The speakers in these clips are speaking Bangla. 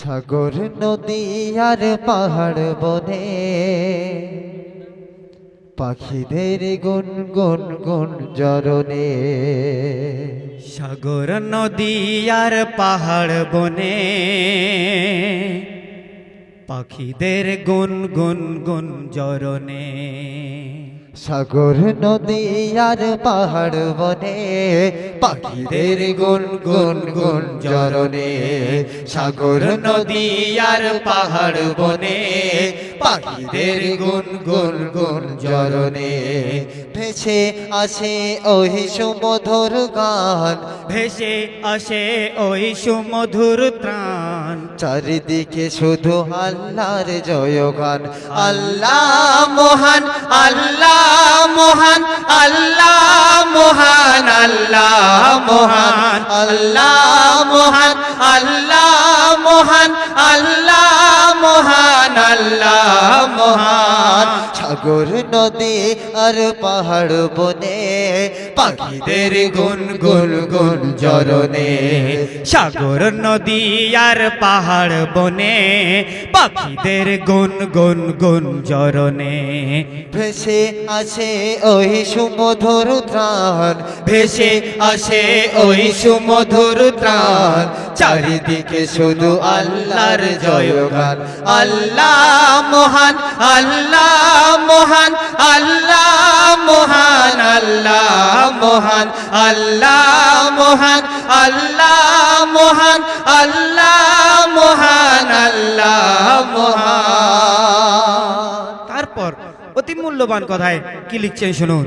সাগর নদী আর পাহাড় বনে পাখিদের গুন গুন গুন জরনে। সাগর নদী আর পাহাড় বনে পাখিদের গুন গুন গুন জরনে। সাগর নদী আর পাহাড় বনে পাখিদের গুন গুন গুন জরনে। সাগর নদী আর পাহাড় বনে পাখিদের গুন গুন গুন জরনে। ভেসে আসে ওই সুমধুর গান, ভেসে আসে ওই সুমধুর ত্রাণ। চারিদিকে শুধু আল্লাহর জয়গান। আল্লাহ মহান, আল্লাহ মহান, আল্লাহ মহান, আল্লাহ মহান, আল্লাহ মহান, আল্লাহ মহান, আল্লাহ মহান, আল্লাহ মহান। সাগর নদী আর পাহাড় বনে পাখিদের গুন গুন গুন জরনে। সাগর নদী আর পাহাড় বনে পাখিদের গুন গুন গুন জরনে। ভেসে আসে ওই সুমধুর ত্রাণ, ভেসে আসে ওই সুমধুর ত্রাণ। চারিদিকে শুধু আল্লাহর জয়গান। আল্লাহ মহান, আল্লাহ মহান, আল্লাহ মহান, আল্লাহ মহান, আল্লাহ মহান, আল্লাহ মহান, আল্লাহ মহান, আল্লাহ মহান। তারপর অতি মূল্যবান কথায় কি লিখছেন শুনুন।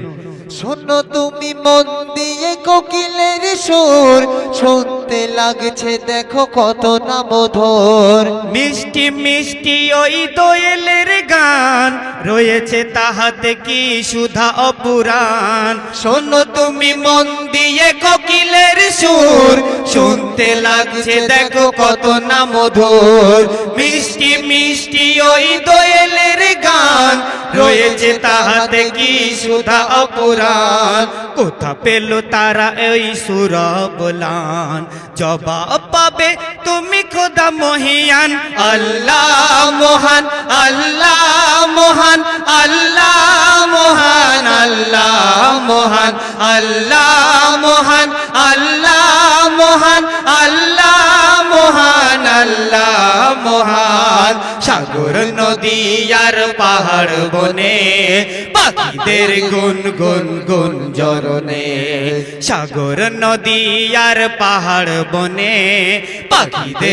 শোনো তুমি মন দিয়ে কোকিলের সুর, শুনতে লাগছে দেখো কত না মধুর। মিষ্টি মিষ্টি ওই দোয়েলের গান, রয়েছে তাহাতে কি সুধা অপুরাণ। শোনো তুমি মন দিয়ে কোকিলের সুর, শুনতে লাগছে দেখো কত না মধুর। মিষ্টি মিষ্টি ওই দোয়েলের গান, রয়েছে তাহাতে কি সুধা অপুরাণ। কোথা পেল তারা এই সুরবলান, জবাব পাবে তুমি খোদা মহিয়ান। আল্লাহ মহান, আল্লাহ মহান, আল্লাহ মহান, আল্লাহ মহান, আল্লাহ মহান, আল্লাহ মহান, আল্লাহ মহান, আল্লাহ মহান। সাগর নদী আর পাহাড় বনে পাখিদের গুন গুন গুন জরনে। সাগর নদী আর পাহাড় বনে পাখিদের